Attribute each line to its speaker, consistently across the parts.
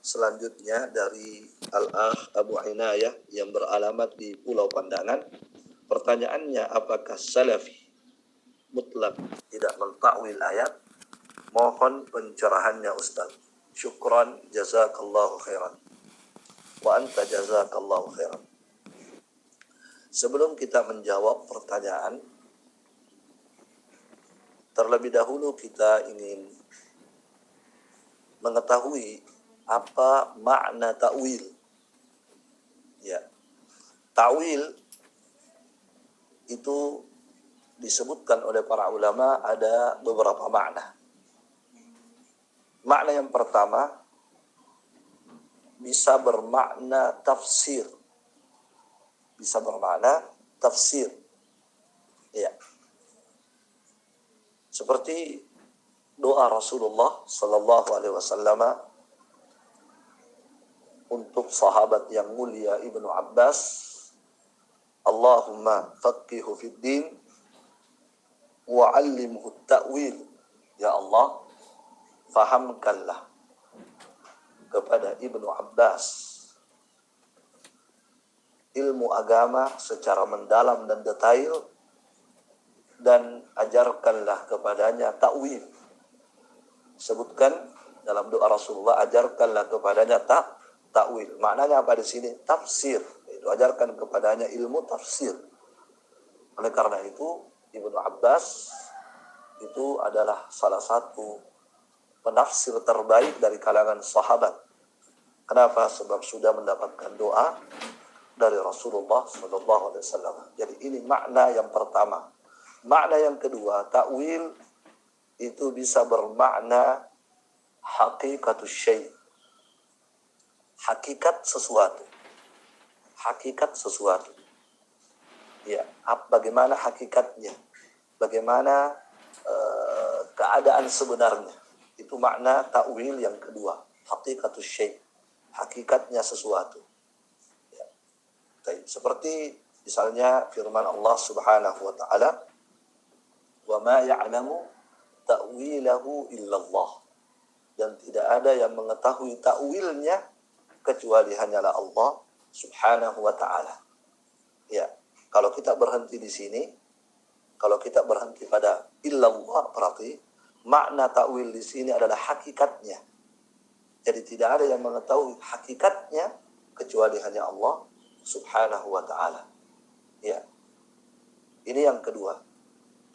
Speaker 1: Selanjutnya dari Al-Akh Abu Inayah yang beralamat di Pulau Pandangan. Pertanyaannya, apakah salafi mutlak tidak mentakwil ayat? Mohon pencerahannya Ustaz. Syukran, jazakallahu khairan. Wa anta jazakallahu khairan. Sebelum kita menjawab pertanyaan, terlebih dahulu kita ingin mengetahui apa makna ta'wil. Ya. Ta'wil itu disebutkan oleh para ulama ada beberapa makna. Makna yang pertama bisa bermakna tafsir. Bisa bermakna tafsir. Ya. Seperti doa Rasulullah sallallahu alaihi wasallam untuk sahabat yang mulia Ibnu Abbas, Allahumma faqihu fid din wa 'allimhu ta'wil. Ya Allah, fahamkanlah kepada Ibnu Abbas ilmu agama secara mendalam dan detail, dan ajarkanlah kepadanya ta'wil. Sebutkan dalam doa Rasulullah, ajarkanlah kepadanya ta'wil. Maknanya apa di sini? Tafsir. Itu ajarkan kepadanya ilmu tafsir. Oleh karena itu, Ibnu Abbas itu adalah salah satu penafsir terbaik dari kalangan sahabat. Kenapa? Sebab sudah mendapatkan doa dari Rasulullah SAW. Jadi ini makna yang pertama. Makna yang kedua, ta'wil itu bisa bermakna hakikatus syai'. Hakikat sesuatu. Hakikat sesuatu. Ya, bagaimana hakikatnya? Bagaimana keadaan sebenarnya? Itu makna ta'wil yang kedua. Hakikatus syai'. Hakikatnya sesuatu. Ya. Seperti misalnya firman Allah Subhanahu wa taala, "Wa ma ya'lamu ta'wilahu illallah." Dan tidak ada yang mengetahui ta'wilnya kecuali hanyalah Allah Subhanahu wa ta'ala. Ya, kalau kita berhenti di sini, kalau kita berhenti pada illallah, berarti makna ta'wil di sini adalah hakikatnya. Jadi tidak ada yang mengetahui hakikatnya kecuali hanya Allah Subhanahu wa ta'ala. Ya. Ini yang kedua.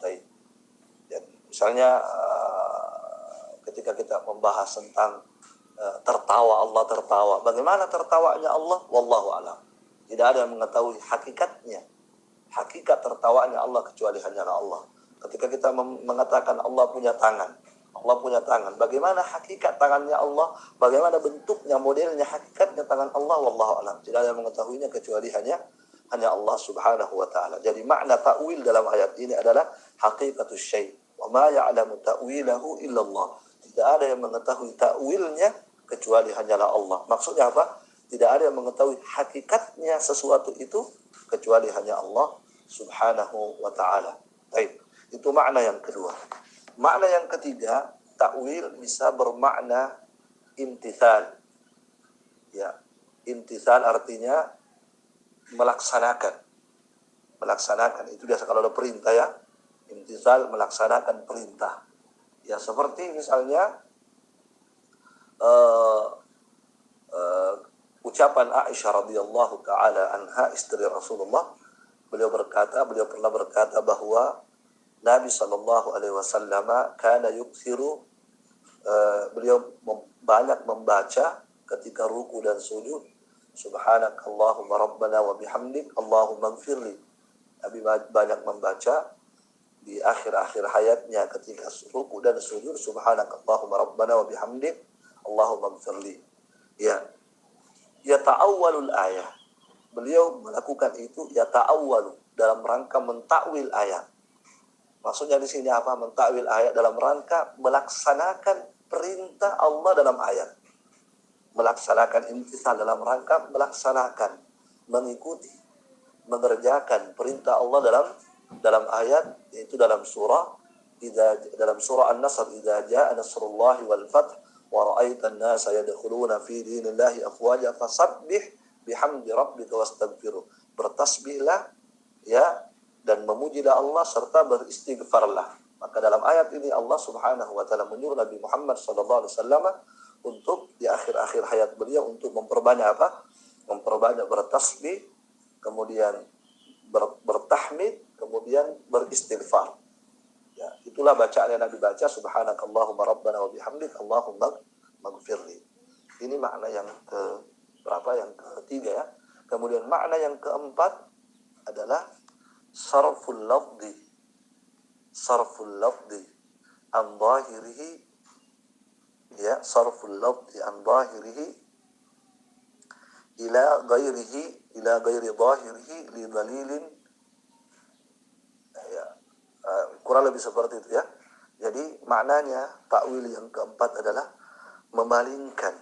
Speaker 1: Baik. Ya, misalnya ketika kita membahas tentang tertawa, Allah tertawa. Bagaimana tertawanya Allah? Wallahu a'lam. Tidak ada yang mengetahui hakikatnya. Hakikat tertawanya Allah kecuali hanyalah Allah. Ketika kita mengatakan Allah punya tangan. Allah punya tangan. Bagaimana hakikat tangannya Allah? Bagaimana bentuknya, modelnya, hakikatnya tangan Allah? Wallahu a'lam. Tidak ada yang mengetahuinya kecuali hanya Allah Subhanahu wa ta'ala. Jadi makna ta'wil dalam ayat ini adalah hakikatus syai'. Wa ma ya'lamu ta'wilahu illallah. Tidak ada yang mengetahui ta'wilnya kecuali hanyalah Allah. Maksudnya apa? Tidak ada yang mengetahui hakikatnya sesuatu itu kecuali hanya Allah Subhanahu wa ta'ala. Baik. Itu makna yang kedua. Makna yang ketiga, ta'wil bisa bermakna imtithal. Ya, imtithal artinya melaksanakan. Melaksanakan itu biasa kalau ada perintah ya. Imtithal melaksanakan perintah. Ya, seperti misalnya ucapan Aisyah radhiyallahu taala anha, istri Rasulullah, beliau pernah berkata bahwa Nabi sallallahu alaihi wasallam kana yukthiru, beliau banyak membaca ketika ruku dan sujud, subhanakallahumma rabbana wa bihamdik allahumma ighfirli. Nabi banyak membaca di akhir-akhir hayatnya ketika ruku dan sujud, subhanakallahumma rabbana wa bihamdik Allahumma ighfirli. Ya. Yata'awwalul ayah. Beliau melakukan itu yata'awwalu dalam rangka mentakwil ayat. Maksudnya di sini apa? Mentakwil ayat dalam rangka melaksanakan perintah Allah dalam ayat. Melaksanakan imtithal dalam rangka melaksanakan, mengikuti, mengerjakan perintah Allah dalam ayat, yaitu dalam surah An-Nasr, idza jaa nasrullahi wal fath wa ra'aitan nasa yadkhuluna fi dinillahi afwaja fasabbih bihamdi rabbika wastaghfiruh. Bertasbihlah ya dan memujilah Allah serta beristighfarlah. Maka dalam ayat ini Allah Subhanahu wa taala menyuruh Nabi Muhammad sallallahu alaihi wasallam untuk di akhir-akhir hayat beliau untuk memperbanyak apa? Memperbanyak bertasbih, kemudian bertahmid, kemudian beristighfar. Ya, itulah bacaan yang Nabi baca, subhanakallahumma rabbana wa bihamdik Allahumma maghfirli. Ini makna yang ke berapa? Yang ketiga ya. Kemudian makna yang keempat adalah sarful lafzi. Sarful lafzi an zahirihi, ya, sarful lafzi an zahirihi ila ghairihi, ila ghairi zahirihi li dalilin, ya, kurang lebih seperti itu ya. Jadi maknanya takwil yang keempat adalah memalingkan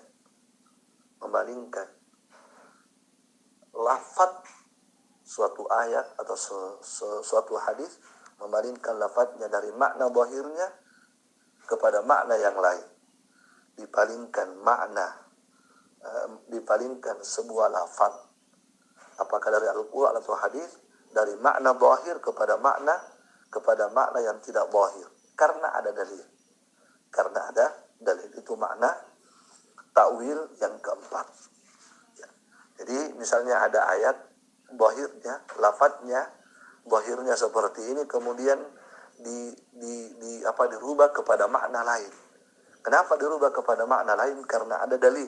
Speaker 1: lafaz suatu ayat atau suatu hadis, memalingkan lafaznya dari makna zahirnya kepada makna yang lain. Dipalingkan sebuah lafaz, apakah dari Al-Quran atau hadis, dari makna zahir kepada makna yang tidak zahir, karena ada dalil. Itu makna takwil yang keempat ya. Jadi misalnya ada ayat zahirnya, lafaznya zahirnya seperti ini, kemudian dirubah kepada makna lain. Kenapa dirubah kepada makna lain? Karena ada dalil.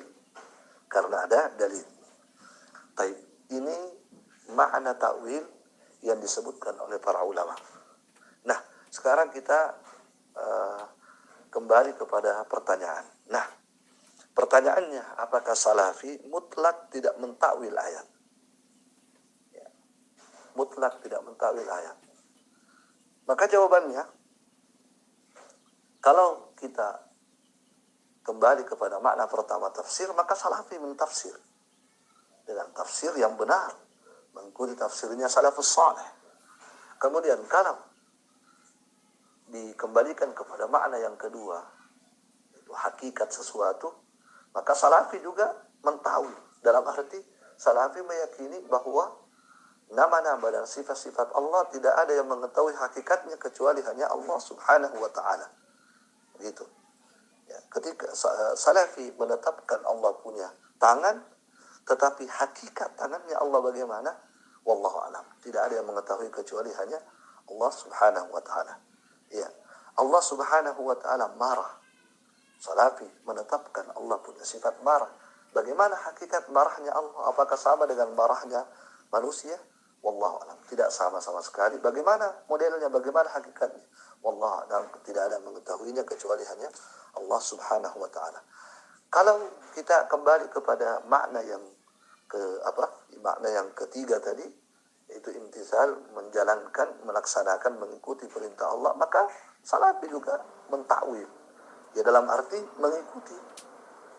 Speaker 1: Baik, ini makna takwil yang disebutkan oleh para ulama. Nah, sekarang kita kembali kepada pertanyaan. Nah, pertanyaannya, apakah salafi mutlak tidak mentakwil ayat? Mutlak tidak mentakwil ayat. Maka jawabannya, kalau kita kembali kepada makna pertama tafsir, maka salafi mentafsir dengan tafsir yang benar, mengikuti tafsirnya salafus saleh. Kemudian kalau dikembalikan kepada makna yang kedua, itu hakikat sesuatu, maka salafi juga mentawil. Dalam arti salafi meyakini bahwa nama-nama dan sifat-sifat Allah tidak ada yang mengetahui hakikatnya kecuali hanya Allah Subhanahu wa ta'ala. Begitu. Ya, ketika salafi menetapkan Allah punya tangan, tetapi hakikat tangannya Allah bagaimana? Wallahu a'lam. Tidak ada yang mengetahui kecuali hanya Allah Subhanahu wa ta'ala. Ya. Allah Subhanahu wa ta'ala marah. Salafi menetapkan Allah punya sifat marah. Bagaimana hakikat marahnya Allah? Apakah sama dengan marahnya manusia? Wallahu a'lam. Tidak sama sekali. Bagaimana modelnya, bagaimana hakikatnya? Wallahu a'lam. Tidak ada mengetahuinya kecuali hanya Allah Subhanahu wa ta'ala. Kalau kita kembali kepada makna yang makna yang ketiga tadi, yaitu imtithal, menjalankan, melaksanakan, mengikuti perintah Allah, maka salafi juga mentakwil. Ya, dalam arti mengikuti.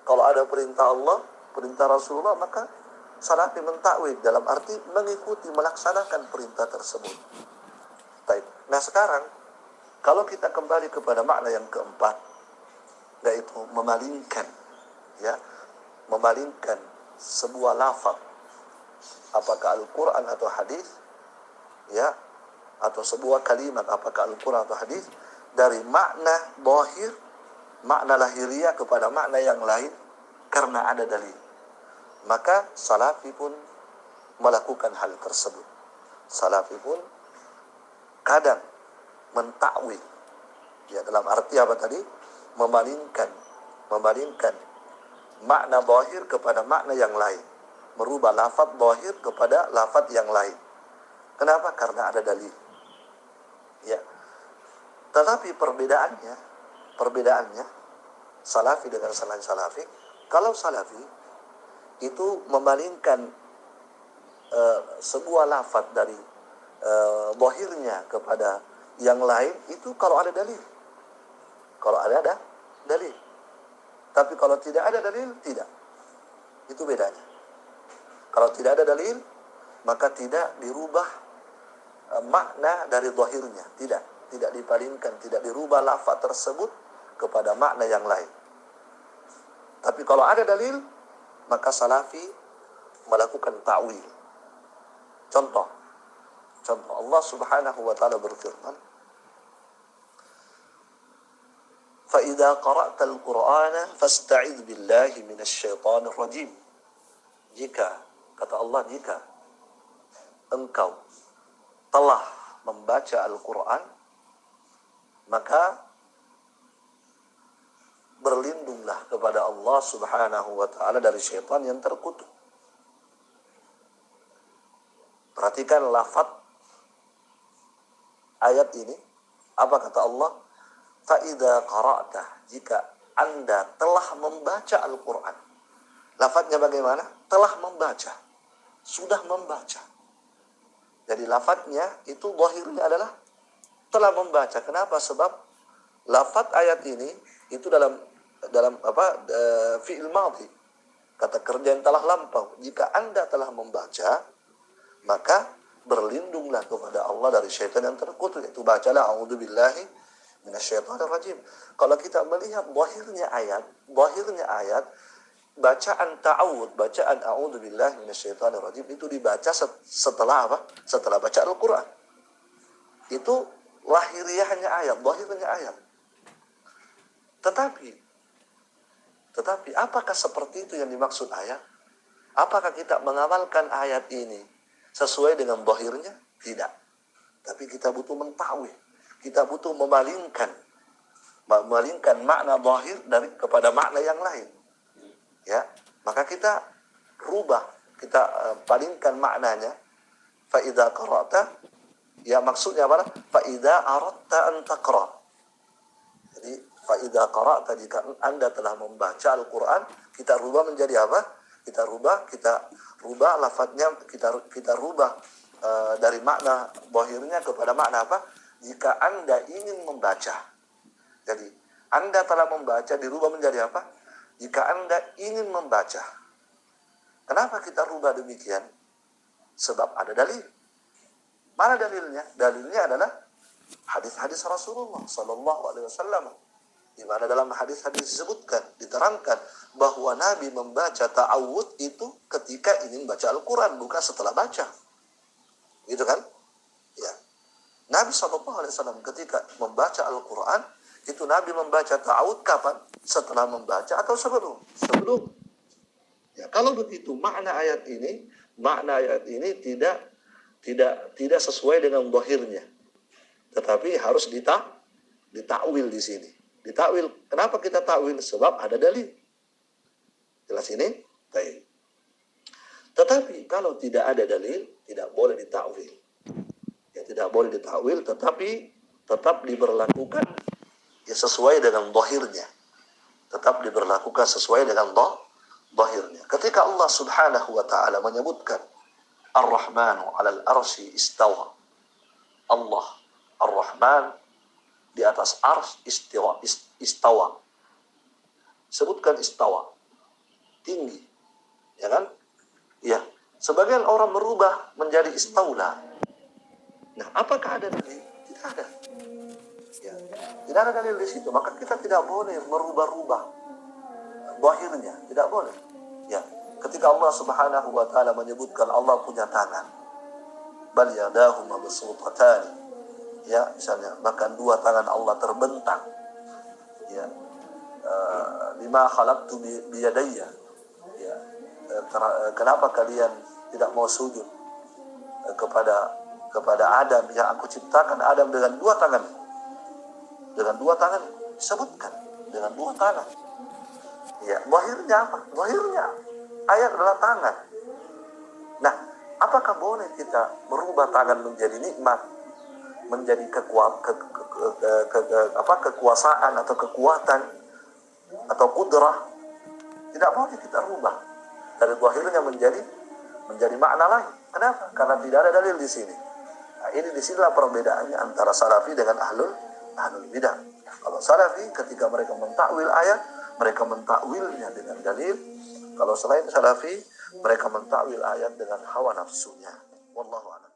Speaker 1: Kalau ada perintah Allah, perintah Rasulullah, maka salafi mentakwil dalam arti mengikuti, melaksanakan perintah tersebut. Baik. Nah, sekarang kalau kita kembali kepada makna yang keempat, yaitu memalingkan sebuah lafaz, apakah Al-Quran atau hadis, ya, atau sebuah kalimat, apakah Al-Quran atau hadis, dari makna zahir, makna lahiriah kepada makna yang lain karena ada dalil. Maka salafi pun melakukan hal tersebut. Salafi pun kadang mentakwil. Ya, dalam arti apa tadi? Memalingkan makna zahir kepada makna yang lain. Merubah lafaz zahir kepada lafaz yang lain. Kenapa? Karena ada dalil. Ya. Tetapi perbedaannya salafi dengan selain salafi, kalau salafi itu memalingkan sebuah lafaz dari zahirnya kepada yang lain, itu kalau ada dalil. Kalau ada dalil. Tapi kalau tidak ada dalil, tidak. Itu bedanya. Kalau tidak ada dalil, maka tidak dirubah makna dari zahirnya. Tidak dipalingkan, tidak dirubah lafaz tersebut kepada makna yang lain. Tapi kalau ada dalil, maka salafi melakukan ta'wil. Contoh Allah Subhanahu wa taala berfirman, "Fa idza qara'tal Qur'ana fasta'idz billahi minasy syaithanir rajim." Kata Allah, jika engkau telah membaca Al-Qur'an, maka berlindunglah kepada Allah Subhanahu wa taala dari syaitan yang terkutuk. Perhatikan lafaz ayat ini. Apa kata Allah? Fa'idha qara'ta, jika Anda telah membaca Al-Quran. Lafaznya bagaimana? Telah membaca. Sudah membaca. Jadi lafaznya itu zahirnya adalah telah membaca. Kenapa? Sebab lafaz ayat ini itu dalam fi'il madhi, kata kerja yang telah lampau. Jika Anda telah membaca, maka berlindunglah kepada Allah dari syaitan yang terkutuk. Itu bacalah a'udzubillahi minasyaitonir rajim. Kalau kita melihat zahirnya ayat bacaan ta'awud, bacaan a'udzubillahi minasyaitonir rajim itu dibaca setelah apa? Setelah baca Al-Qur'an. Itu lahiriahnya ayat, zahirnya ayat. Tetapi apakah seperti itu yang dimaksud ayat? Apakah kita mengamalkan ayat ini sesuai dengan zahirnya? Tidak. Tapi kita butuh mentakwil. Kita butuh memalingkan makna zahir kepada makna yang lain. Ya, maka kita palingkan maknanya. Fa idza qara'ta, ya maksudnya apa? Fa idza aradta an taqra. Jadi fa idza qara'ta, jika Anda telah membaca Al-Qur'an, kita rubah menjadi apa? Kita rubah lafadznya, kita rubah dari makna zahirnya kepada makna apa? Jika Anda ingin membaca. Jadi Anda telah membaca dirubah menjadi apa? Jika Anda ingin membaca. Kenapa kita rubah demikian? Sebab ada dalil. Mana dalilnya? Dalilnya adalah hadis-hadis Rasulullah sallallahu alaihi wasallam. Di mana dalam hadis-hadis disebutkan, diterangkan bahwa Nabi membaca ta'awud itu ketika ingin baca Al-Quran, bukan setelah baca. Gitu kan? Ya. Nabi SAW ketika membaca Al-Quran, itu Nabi membaca ta'awud kapan? Setelah membaca atau sebelum? Sebelum. Ya, kalau begitu makna ayat ini tidak sesuai dengan zahirnya. Tetapi harus ditakwil di sini. Ditakwil. Kenapa kita takwil? Sebab ada dalil. Jelas ini? Baik. Tetapi kalau tidak ada dalil, tidak boleh ditakwil. Ya, tidak boleh ditakwil, tetapi tetap diberlakukan ya sesuai dengan zahirnya. Tetap diberlakukan sesuai dengan zahirnya. Ketika Allah Subhanahu wa taala menyebutkan Ar-Rahmanu 'alal arsy istawa. Allah Ar-Rahman di atas ars istawa. Sebutkan istawa. Tinggi. Ya kan? Ya. Sebagian orang merubah menjadi istaula. Nah, apakah ada dalil? Tidak ada. Ya. Tidak ada dalil di situ. Maka kita tidak boleh merubah-rubah zahirnya. Tidak boleh. Ya. Ketika Allah Subhanahu wa taala menyebutkan Allah punya tangan. Bal yadahu mabsuutatan. Ya, misalnya bahkan dua tangan Allah terbentang. Ya. Lima khalaqtu biyadayya. Ya. Kenapa kalian tidak mau sujud kepada Adam yang aku ciptakan Adam dengan dua tangan? Dengan dua tangan disebutkan dengan dua tangan. Ya, zahirnya apa? Zahirnya ayat adalah tangan. Nah, apakah boleh kita merubah tangan menjadi nikmat? Menjadi kekuasaan atau kekuatan atau kudrah? Tidak boleh kita rubah dari zahirnya menjadi makna lain. Kenapa? Karena tidak ada dalil di sini. Nah, ini disinilah perbedaannya antara salafi dengan ahlul bidah. Kalau salafi ketika mereka mentakwil ayat, mereka mentakwilnya dengan dalil. Kalau selain salafi, mereka mentakwil ayat dengan hawa nafsunya. Wallahu a'lam.